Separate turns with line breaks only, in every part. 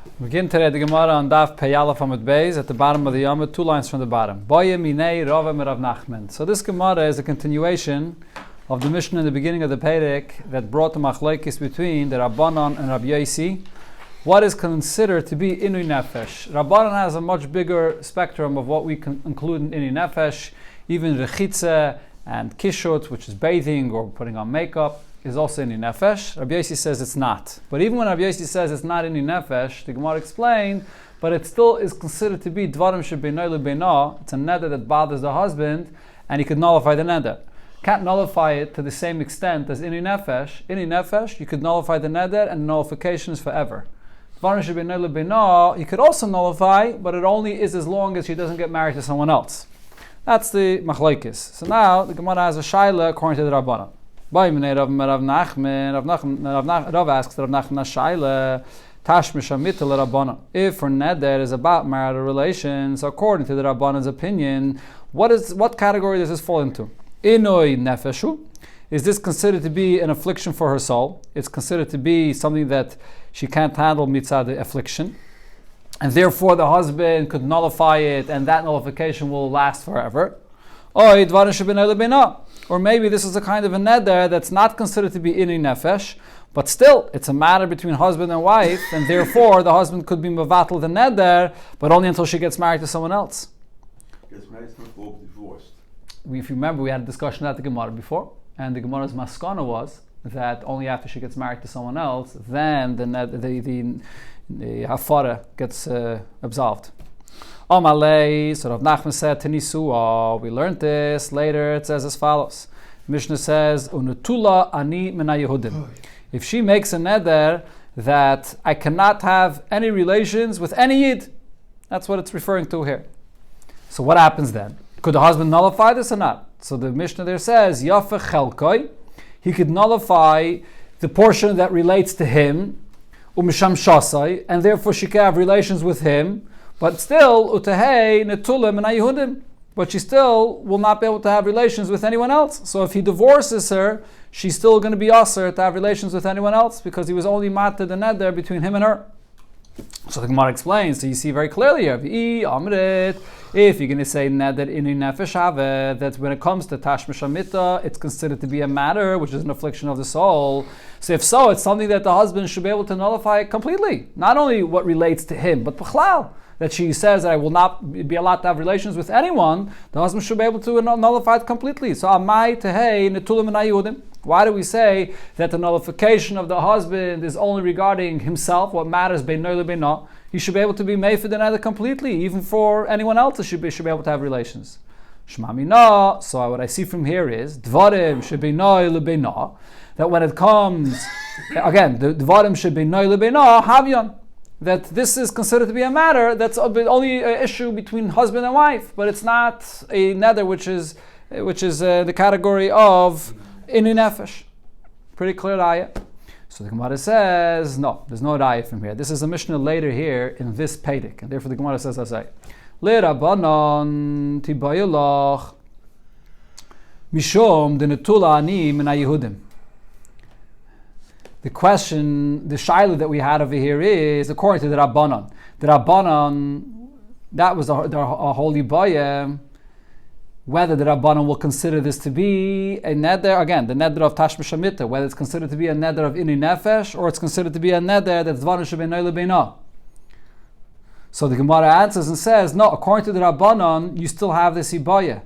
We begin today the Gemara on Daf Peyala from Beis at the bottom of the Yomah, 2 lines from the bottom. Boye minei Rava Rav Nachman. So this Gemara is a continuation of the Mishnah in the beginning of the Perek that brought the machlokes between the Rabbanan and Rabbi Yosi. What is considered to be Inui Nefesh? Rabbanan has a much bigger spectrum of what we can include in Inui Nefesh. Even Rechitze and Kishut, which is bathing or putting on makeup, is also Inui Nefesh. Rabbi Yosi says it's not. But even when Rabbi Yosi says it's not Inui Nefesh, the Gemara explained, but it still is considered to be Dvarim Shebeinoi Lebeina. It's a neder that bothers the husband, and he could nullify the neder. Can't nullify it to the same extent as Inui Nefesh. Inui Nefesh, you could nullify the neder, and nullification is forever. Dvarim Shebeinoi Lebeina, you could also nullify, but it only is as long as she doesn't get married to someone else. That's the machlokes. So now the Gemara has a shaila according to the Rabbanan. Rav asks Rav Nachman shaila tashmish amita l'Rabbanan. If her neder is about marital relations, according to the Rabbanan's opinion, what category does this fall into? Inui nefeshu. Is this considered to be an affliction for her soul? It's considered to be something that she can't handle mitzad the affliction, and therefore the husband could nullify it, and that nullification will last forever. Or maybe this is a kind of a neder that's not considered to be Inui Nefesh, but still it's a matter between husband and wife, and therefore the husband could be mevatel the neder, but only until she gets married to someone else.
Gets married or divorced.
If you remember, we had a discussion at the Gemara before, and the Gemara's maskana was that only after she gets married to someone else, then the hafara gets absolved. Amalei, so Rav Nachman said to Nisua, we learned this later. It says as follows: Mishnah says, "Unutula ani mina Yehudim." If she makes a neder that I cannot have any relations with any Yid, that's what it's referring to here. So what happens then? Could the husband nullify this or not? So the Mishnah there says, Yafe chelkoi, he could nullify the portion that relates to him, umisham shasai, and therefore she can have relations with him. But still, utahei netulim and Yehudim. But she still will not be able to have relations with anyone else. So if he divorces her, she's still going to be aser to have relations with anyone else because he was only mated the neder between him and her. So the Gemara explains. So you see very clearly here, if you're going to say neder inui nefesh have, that when it comes to tashmish amita, it's considered to be a matter which is an affliction of the soul. So if so, it's something that the husband should be able to nullify completely. Not only what relates to him, but b'chlal. That she says that I will not be allowed to have relations with anyone, the husband should be able to nullify it completely. So amai tehei netulim and Yehudim. Why do we say that the nullification of the husband is only regarding himself? What matters beinoi lebeina? He should be able to be meifed and either completely, even for anyone else. He should be able to have relations. Shema mina. So what I see from here is dvarim shebeinoi lebeina. That when it comes again, the dvarim shebeinoi lebeina havyan. That this is considered to be a matter that's only an issue between husband and wife, but it's not a neder which is the category of Inui Nefesh. Pretty clear ayah. So the Gemara says, no, there's no ayah from here. This is a Mishnah later here in this Pedic, and therefore the Gemara says, I say, Le Rabbanon tibayulach mishom denetula ani min Yehudim. The question, the shaila that we had over here is, according to the Rabbanan. The Rabbanan, that was a holy bayah, whether the Rabbanan will consider this to be a neder, again, the neder of tashmish amita, whether it's considered to be a neder of Inui Nefesh, or it's considered to be a neder that's dvarim shebeinoi lebeina. So the Gemara answers and says, no, according to the Rabbanan, you still have this ibayah.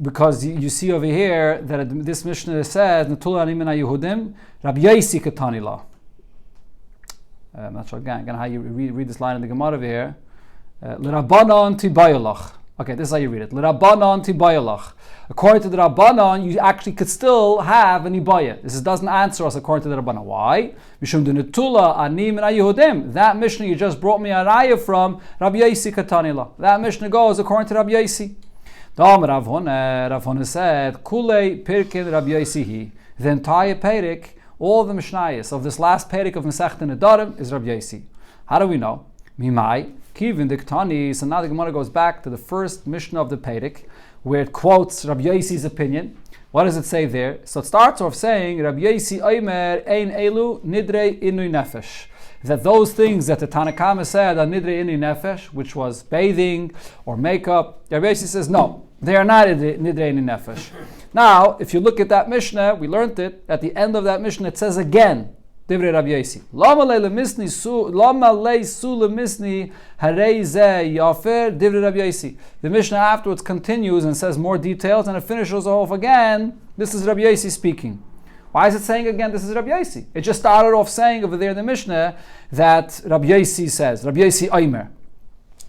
Because you see over here that this Mishnah says, Netulah ani mina Yehudim, Rabbi Yosi katani la. I'm not sure again how you read this line in the Gemara over here. L'Rabbanan tibayolach. Okay, this is how you read it. L'Rabbanan tibayolach. According to the Rabbanan, you actually could still have an ibayah. This doesn't answer us according to the Rabbanan. Why? Mishum de Netulah ani mina Yehudim. That Mishnah you just brought me a raya from, Rabbi Yosi katani la. That Mishnah goes according to Rabbi Yosi. Rav Hona said, Kulei Pirkin Rabbi Yosi. The entire Perik, all the Mishnayos of this last Perik of Masechta Nedarim is Rabbi Yosi. How do we know? Mimai, Kivin Diktani. So now the Gemara goes back to the first Mishnah of the Perik, where it quotes Rabbi Yosi's opinion. What does it say there? So it starts off saying, Rabbi Yosi Omer Ein Elu Nidrei Inui Nefesh. that those things that the Tanakama said on Nidre Ini Nefesh, which was bathing or makeup, Rabbi Yossi says no, they are not Nidre Ini Nefesh. Now, if you look at that Mishnah, we learned it, at the end of that Mishnah it says again, Divrei Rabbi Yossi, Lama lei su lemisni harei zeh yafer Divrei Rabbi Yossi. The Mishnah afterwards continues and says more details, and it finishes off again, this is Rabbi Yossi speaking. Why is it saying again this is Rabbi Yossi? It just started off saying over there in the Mishnah that Rabbi Yossi says, Rabbi Yossi Omer.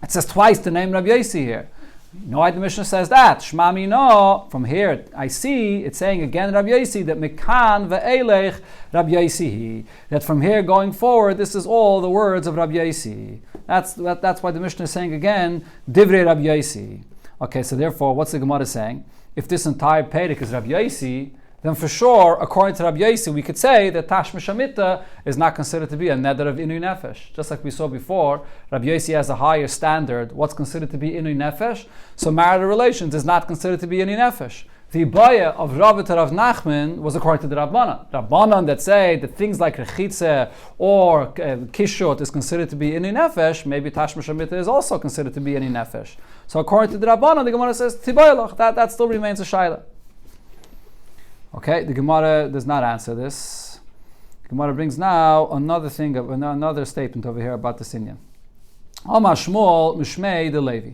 It says twice the name Rabbi Yossi here. You know why the Mishnah says that? Shma mino, from here I see it's saying again Rabbi Yossi that Mekan ve'elech Rabbi Yossi. That from here going forward this is all the words of Rabbi Yossi. That's why the Mishnah is saying again Divrei Rabbi Yossi. Okay, so therefore what's the Gemara saying? If this entire Perek is Rabbi Yossi, then for sure, according to Rabbi Yossi, we could say that Tashmish Hamita is not considered to be a neder of Inui Nefesh. Just like we saw before, Rabbi Yossi has a higher standard. What's considered to be Inui Nefesh? So marital relations is not considered to be Inui Nefesh. The Ibaya of Rav to Rav Nachman was according to the Rabbanan. Rabbanan that say that things like Rechitze or Kishut is considered to be Inui Nefesh, maybe Tashmish Hamita is also considered to be Inui Nefesh. So according to the Rabbanan, the Gemara says, Tibayalach, that still remains a Shaila. Okay, the Gemara does not answer this. The Gemara brings now another statement over here about the Sinyan. Amar Shmuel Mishmei de Levi.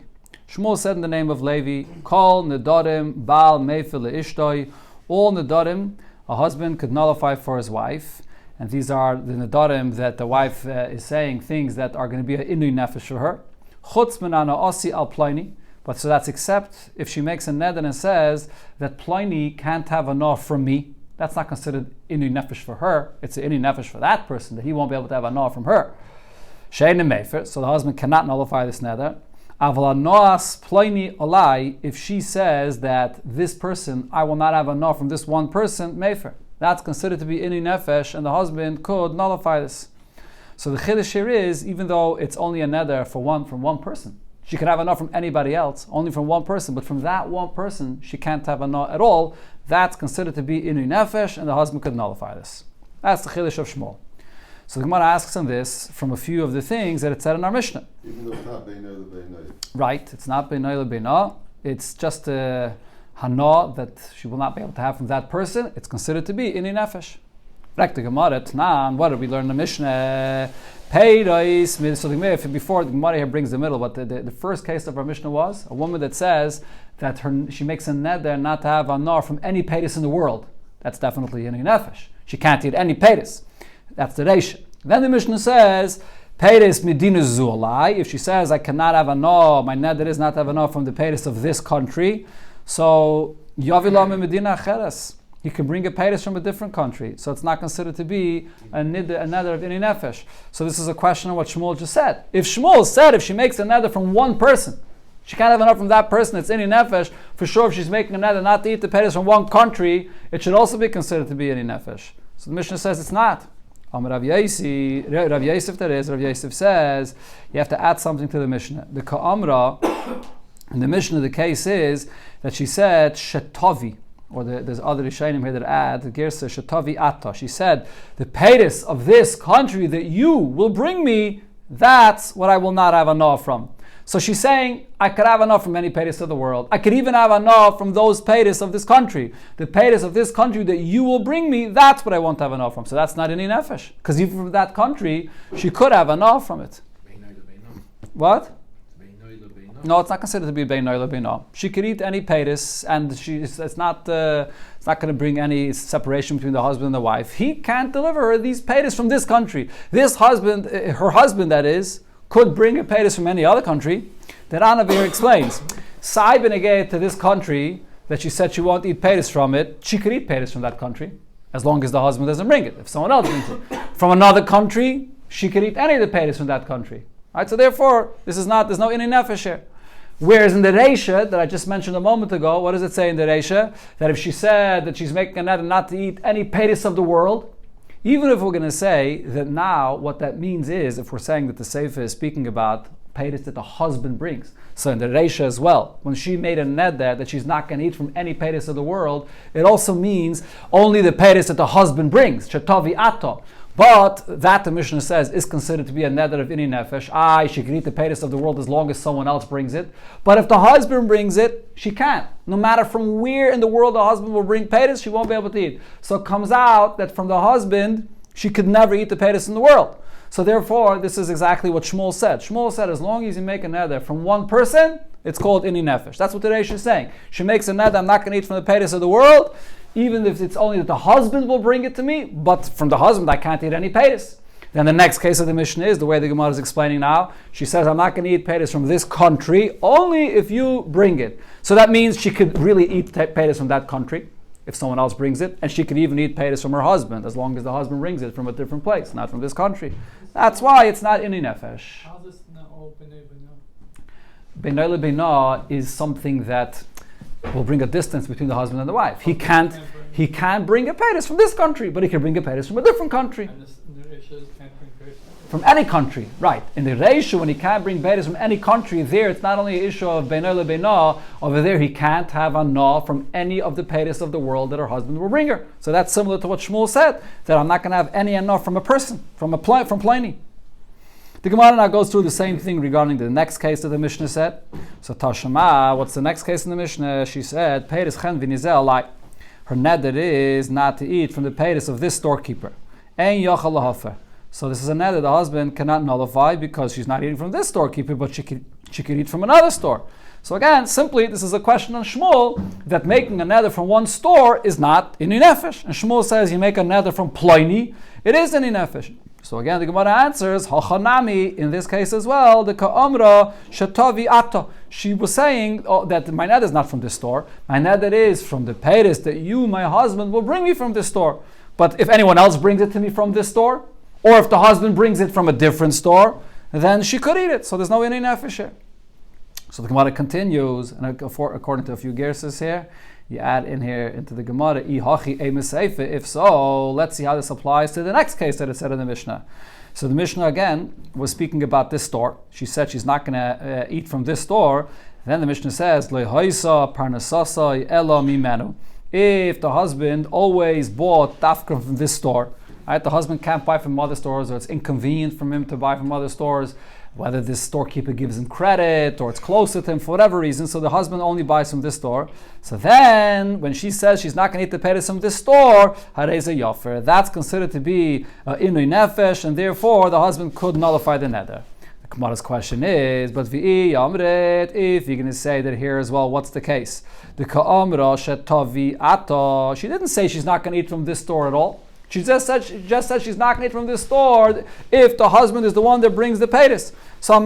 Shmuel said in the name of Levi, Kol Nedarim Baal Meifil Ishtoi. All Nedarim a husband could nullify for his wife, and these are the Nedarim that the wife is saying things that are going to be an Inui Nefesh for her. Chutz Menana Osi Al Pliny. But so that's except if she makes a neder and says that Pliny can't have anah from me. That's not considered Inui Nefesh for her. It's an Inui Nefesh for that person, that he won't be able to have anah from her. Shein Mefer, so the husband cannot nullify this neder. Aval anoas Pliny olai, if she says that this person, I will not have anah from this one person, Mefer. That's considered to be Inui Nefesh, and the husband could nullify this. So the chiddush here is, even though it's only a neder from one person, she could have anah from anybody else, only from one person, but from that one person, she can't have anah at all. That's considered to be Inui Nefesh, and the husband could nullify this. That's the chiddush of Shmuel. So the Gemara asks on this from a few of the things that it said in our Mishnah.
Even though it's not Beino Beino.
Right, it's not Beino Beino. It's just a hana that she will not be able to have from that person. It's considered to be Inui Nefesh. Back to Gemara, Tnan, what did we learn in the Mishnah? Peiros. So before the Gemara here brings the middle, but the first case of our Mishnah was a woman that says that she makes a neder not to have anah from any peiros in the world. That's definitely Inui Nefesh. She can't eat any peiros. That's the reisha. Then the Mishnah says peiros medina zualai. If she says I cannot have anah, my neder is not to have anah from the peiros of this country, so yavilah me medina acheres. He can bring a peiros from a different country, so it's not considered to be a neder of Inui Nefesh. So this is a question of what Shmuel just said. If Shmuel said if she makes a neder from one person, she can't have enough from that person, it's Inui Nefesh, for sure if she's making a neder not to eat the peiros from one country, it should also be considered to be Inui Nefesh. So the Mishnah says it's not. Rav Yosef there is, Rav Yosef says, you have to add something to the Mishnah. The Ka'amra, in the Mishnah the case is that she said Shetavi, or there's other Rishonim here that add, the Girsa Shetavi Atta. She said, the peiros of this country that you will bring me, that's what I will not have anah from. So she's saying, I could have anah from any peiros of the world. I could even have anah from those peiros of this country. The peiros of this country that you will bring me, that's what I won't have anah from. So that's not Inui Nefesh. Because even from that country, she could have anah from it. What? No, it's not considered to be Beino Beino. She could eat any peiros, and it's not going to bring any separation between the husband and the wife. He can't deliver her these peiros from this country. This husband, her husband that is, could bring a peiros from any other country. That Anavir explains. Sai benegay to this country that she said she won't eat peiros from it, she could eat peiros from that country, as long as the husband doesn't bring it. If someone else brings it from another country, she could eat any of the peiros from that country. Right? So therefore, there's no Inui Nefesh here. Whereas in the Reisha, that I just mentioned a moment ago, what does it say in the Reisha? That if she said that she's making a neder not to eat any peiros of the world, even if we're going to say that now what that means is, if we're saying that the Sefer is speaking about peiros that the husband brings. So in the Reisha as well, when she made a neder that she's not going to eat from any peiros of the world, it also means only the peiros that the husband brings, Shetavi Ato. But that, the Mishnah says, is considered to be a neder of ini nefesh. She can eat the peiros of the world as long as someone else brings it. But if the husband brings it, she can't. No matter from where in the world the husband will bring peiros, she won't be able to eat. So it comes out that from the husband, she could never eat the peiros in the world. So therefore, this is exactly what Shmuel said. Shmuel said, as long as you make a neder from one person, it's called ini nefesh. That's what the Reish is saying. She makes a neder, I'm not going to eat from the peiros of the world, even if it's only that the husband will bring it to me, but from the husband I can't eat any peiros. Then the next case of the Mishnah is, the way the Gemara is explaining now, she says, I'm not going to eat peiros from this country, only if you bring it. So that means she could really eat peiros from that country, if someone else brings it, and she could even eat peiros from her husband, as long as the husband brings it from a different place, not from this country. That's why it's not ini nefesh.
How does not all b'nei
B'nei lebina is something that will bring a distance between the husband and the wife. He can't bring a peiros from this country, but he can bring a peiros from a different country.
And the Rishas can't bring peiros
from any country, right? In the Reisha, when he can't bring peiros from any country, there it's not only an issue of b'nei lebina. Over there, he can't have a na from any of the peiros of the world that her husband will bring her. So that's similar to what Shmuel said, that I'm not going to have any na from a person, from Pliny. The Gemara now goes through the same thing regarding the next case that the Mishnah said. So Tashama, what's the next case in the Mishnah? She said, peiros chen v'nizel like. Her neder is not to eat from the peiros of this storekeeper. Ein yochel lahafer. So this is a neder the husband cannot nullify because she's not eating from this storekeeper, but she could eat from another store. So again, simply, this is a question on Shmuel, that making a neder from one store is not ini nefesh. And Shmuel says, you make a neder from Pliny, it is ini nefesh. So again, the Gemara answers, Hachanami, in this case as well, the Ka'amra Shatavi Atta. She was saying that my neder is not from this store. My neder is from the peiros that you, my husband, will bring me from this store. But if anyone else brings it to me from this store, or if the husband brings it from a different store, then she could eat it. So there's no ini nefesh here. So the Gemara continues, and according to a few gerses here, you add in here into the Gemara, if so, let's see how this applies to the next case that it said in the Mishnah. So the Mishnah again was speaking about this store. She said she's not going to eat from this store. And then the Mishnah says, if the husband always bought dafka from this store, right? The husband can't buy from other stores, or it's inconvenient for him to buy from other stores, whether this storekeeper gives him credit or it's closer to him for whatever reason, so the husband only buys from this store. So then, when she says she's not going to eat the peiros from this store, hareze yofer, that's considered to be inui nefesh, and therefore the husband could nullify the neder. The Gemara's question is, but v'i yamret, if you're going to say that here as well, what's the case? The ka'amra shetavi ato, she didn't say she's not going to eat from this store at all. She just said she's not going to eat from this store if the husband is the one that brings the peiros. So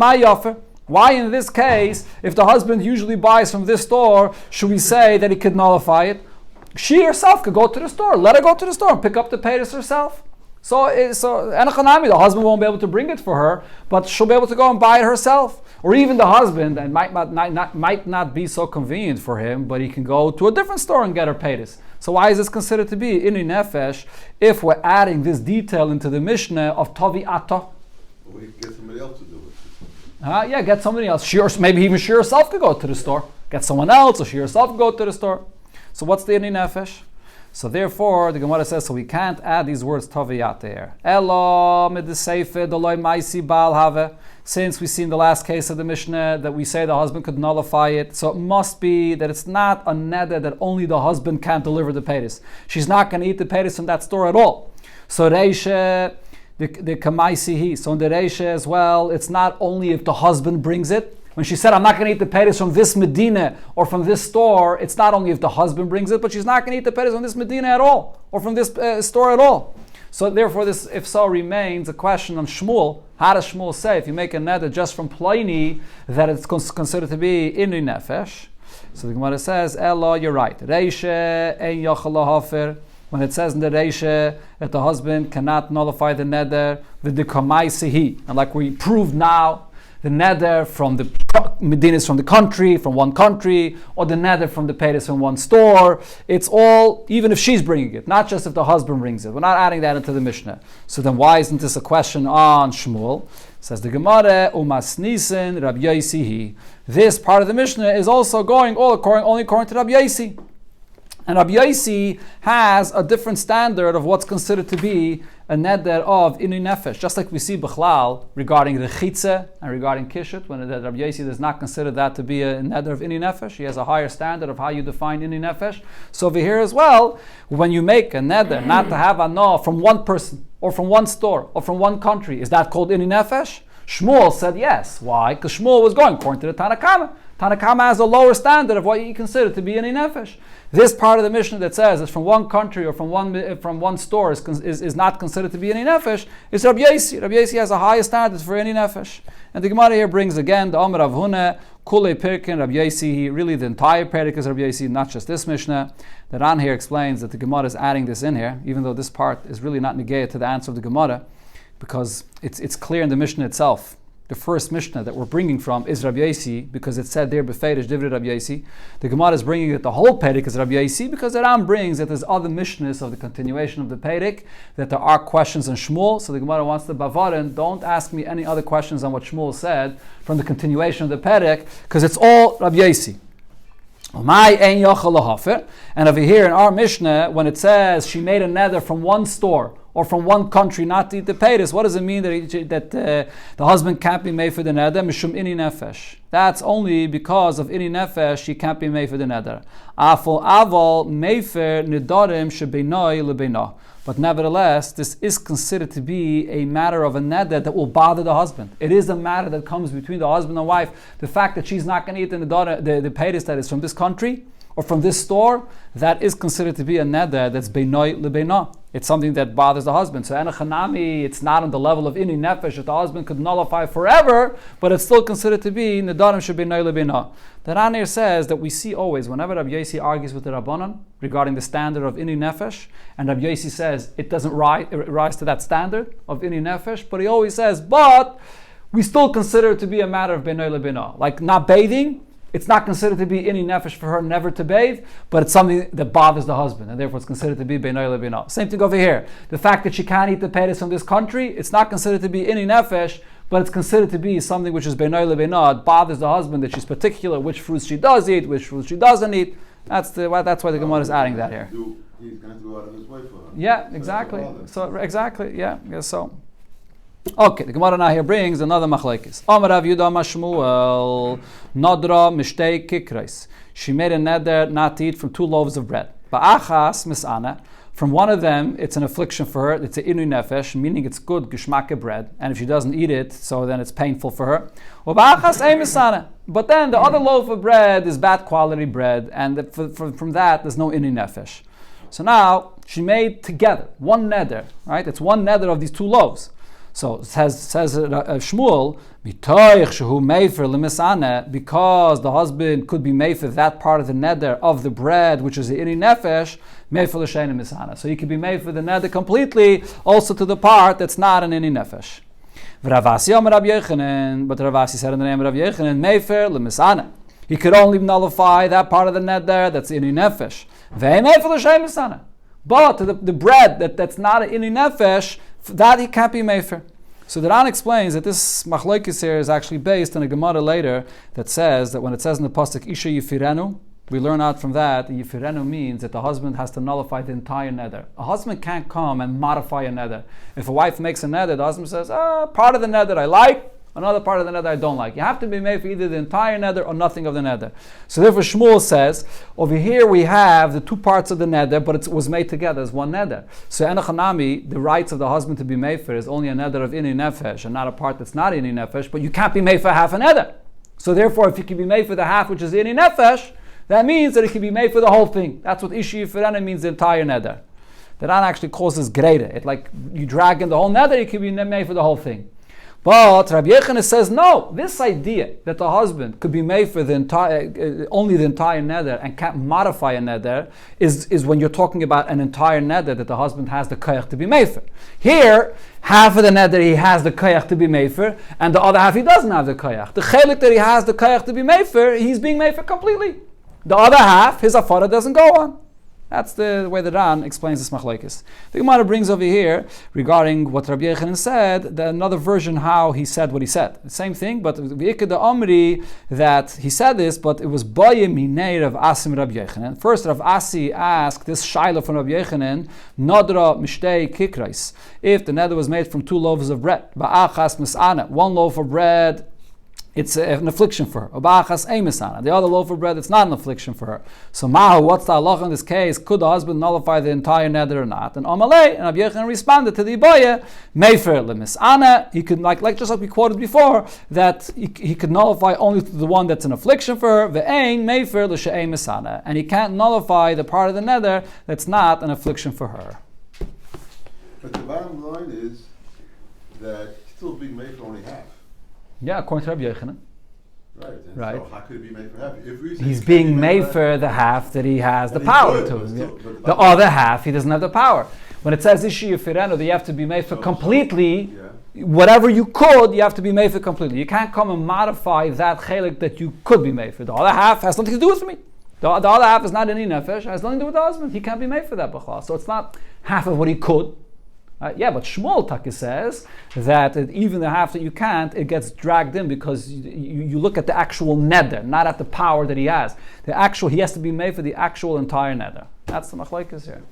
why in this case, if the husband usually buys from this store, should we say that he could nullify it? She herself could go to the store. Let her go to the store and pick up the peiros herself. So Enochanami, the husband won't be able to bring it for her, but she'll be able to go and buy it herself. Or even the husband, and might not be so convenient for him, but he can go to a different store and get her peiros. So why is this considered to be ini nefesh if we're adding this detail into the Mishnah of Tavi Atta?
We can get somebody else to do it.
Yeah, get somebody else. Maybe even she herself could go to the store. Get someone else, or she herself could go to the store. So what's the ini nefesh? So therefore, the Gemara says, so we can't add these words Tavi Atta here. Elo mideseife doloi maisi bal have. Since we see in the last case of the Mishnah that we say the husband could nullify it, so it must be that it's not a neder that only the husband can't deliver the peiros. She's not going to eat the peiros from that store at all. So Reisha, the kamaisihi. So in the Reisha as well, it's not only if the husband brings it. When she said, I'm not going to eat the peiros from this Medina or from this store, it's not only if the husband brings it, but she's not going to eat the peiros from this Medina at all, or from this store at all. So therefore, this, if so, remains a question on Shmuel. How does Shmuel say, if you make a neder just from Pliny, that it's considered to be inui nefesh? So the Gemara says, Elo, you're right. Reishe ein yochel lahafer. When it says in the Reishe that the husband cannot nullify the neder, v'dekamai. And like we proved now, the neder from the medinas from the country, from one country, or the neder from the peiros from one store. It's all, even if she's bringing it, not just if the husband brings it. We're not adding that into the Mishnah. So then why isn't this a question on Shmuel? Says the Gemara, Umas Nisan, Rabbi Yosi. This part of the Mishnah is also going only according to Rabbi Yosi. And Rabbi Yosi has a different standard of what's considered to be a neder of inui nefesh, just like we see b'chlal regarding rechitze and regarding kishut, when the Rabbi Yossi does not consider that to be a neder of inui nefesh. He has a higher standard of how you define inui nefesh. So over here as well, when you make a neder not to have anah from one person, or from one store, or from one country, is that called inui nefesh? Shmuel said yes. Why? Because Shmuel was going according to the Tanakama. Tanakama has a lower standard of what you consider to be inui nefesh. This part of the Mishnah that says it's from one country or from one store is not considered to be inui nefesh, is Rabbi Yossi. Rabbi Yossi has a higher standard for inui nefesh. And the Gemara here brings again the Omer of Hune, Kulei Pirkin, Rabbi Yossi, really the entire Perik is Rabbi Yossi, not just this Mishnah. The Ran here explains that the Gemara is adding this in here, even though this part is really not negayed to the answer of the Gemara, because it's clear in the Mishnah itself. The first Mishnah that we're bringing from is Rabbi Yossi, because it said there, Beferish Divrei Rabbi Yossi. The Gemara is bringing it, the whole Perek is Rabbi Yossi, because the Ram brings that there's other Mishnahs of the continuation of the Perek, that there are questions on Shmuel. So the Gemara wants to bavarin, don't ask me any other questions on what Shmuel said from the continuation of the Perek, because it's all Rabbi Yossi. And over here in our Mishnah, when it says she made a neder from one store or from one country not to eat the peiros, what does it mean that the husband can't be made for the neder? Mishum ini nefesh. That's only because of ini nefesh she can't be made for the neder. Afol aval meifer nedarim shebeinoi lebeinah. But nevertheless, this is considered to be a matter of a neder that will bother the husband. It is a matter that comes between the husband and wife. The fact that she's not going to eat the peiros that is from this country or from this store, that is considered to be a neder that's beinoi lebeinah. It's something that bothers the husband. So enochanami, it's not on the level of ini nefesh that the husband could nullify forever, but it's still considered to be nedarim shebeinoi lebeinah. The Ran here says that we see always, whenever Rabbi Yossi argues with the Rabbanan regarding the standard of ini nefesh, and Rabbi Yossi says it doesn't rise to that standard of ini nefesh, but he always says, but we still consider it to be a matter of beinoi lebeinah. Like not bathing, it's not considered to be ini nefesh for her never to bathe, but it's something that bothers the husband, and therefore it's considered to be beinoi lebeinah. Same thing over here. The fact that she can't eat the peiros from this country, it's not considered to be ini nefesh, but it's considered to be something which is beinoi lebeinah. It bothers the husband that she's particular which fruits she does eat, which fruits she doesn't eat. That's why the Gemara is adding that here.
He's going to have to go out of his way for her.
Yeah, exactly. So exactly, yeah, I guess so. Okay, the Gemara now here brings another machlekes. Amar Rav Yudah Mashmuel Nadra Mishtei Kikreis. She made a neder not to eat from 2 loaves of bread. Ba'achas misana. From one of them, it's an affliction for her. It's an inui nefesh, meaning it's good geschmacke bread. And if she doesn't eat it, so then it's painful for her. Ba'achas ei misana. But then the other loaf of bread is bad quality bread, and from that there's no inui nefesh. So now she made together one neder, right? It's one neder of these 2 loaves. So it says Shmuel, because the husband could be made for that part of the neder of the bread, which is the ini nefesh, made for l'sheina misana. So he could be made for the neder completely, also to the part that's not an ini nefesh. But Ravasi said in the name of Rav Yechanan, mefer l'misana. He could only nullify that part of the neder that's ini nefesh. Ve'mei for l'sheina misana. But the bread that's not an ini nefesh, that he can't be mefer. So the Ran explains that this machlokes here is actually based on a Gemara later that says that when it says in the pasuk Isha Yifirenu, we learn out from that Yifirenu means that the husband has to nullify the entire neder. A husband can't come and modify a neder. If a wife makes a neder, the husband says, part of the neder I like, another part of the neder I don't like. You have to be made for either the entire neder or nothing of the neder. So therefore Shmuel says, over here we have the 2 parts of the neder, but it was made together as one neder. So enochanami, the rights of the husband to be made for is only a neder of ini nefesh, and not a part that's not ini nefesh, but you can't be made for half a neder. So therefore, if you can be made for the half which is ini nefesh, that means that it can be made for the whole thing. That's what ishi yifirena means, the entire neder. The Ran actually calls this greater. It like you drag in the whole neder, it can be made for the whole thing. But Rabbi Yechanan says no. This idea that the husband could be made for the entire, only the entire neder and can't modify a neder is when you're talking about an entire neder that the husband has the koyach to be made for. Here, half of the neder he has the koyach to be made for, and the other half he doesn't have the koyach. The chelik that he has the koyach to be made for, he's being made for completely. The other half, his afara doesn't go on. That's the way the Ran explains this machlokes. The Gemara brings over here, regarding what Rabbi Yochanan said, another version how he said what he said. The same thing, but V'ikad Omri, that he said this, but it was Bayim Minei Rav Asi Rabbi Yochanan. First, Rav Asi asked this Shaila from Rabbi Yochanan, Nadra Mishtei Kikrais. If the nether was made from 2 loaves of bread, Ba'achas Mis'ana, 1 loaf of bread, it's an affliction for her. The other loaf of bread, it's not an affliction for her. So Mahu, what's the halacha in this case? Could the husband nullify the entire neder or not? And Amalei, and Rabbi Yochanan responded to the Iboya, Mefer lemisana. He could, like just like we quoted before, that he could nullify only the one that's an affliction for her. Ve'ein Mefer l'she'ei misana. And he can't nullify the part of the neder that's not an affliction for her.
But the bottom line is that it's still being made for only half.
Yeah, according to Rabbi Yochanan.
Right. And
Right.
So how could it be made for half? If we say
He's
it
being
can't be
made
half,
for the half that he has the
and he
power
could,
to.
but still- but
The
bottom
other
line-
half, he doesn't have the power. When it says Ishi Yifirenu, that you have to be made for
So-
completely,
Yeah.
whatever you could, you have to be made for completely. You can't come and modify that chelik that you could be made for. The other half has nothing to do with me. The other half is not any nefesh, has nothing to do with the husband. He can't be made for that b'chal. So it's not half of what he could. Yeah, but Shmuel Taki says that even the half that you can't, it gets dragged in because you look at the actual neder, not at the power that he has. He has to be made for the actual entire neder. That's the machlokes here.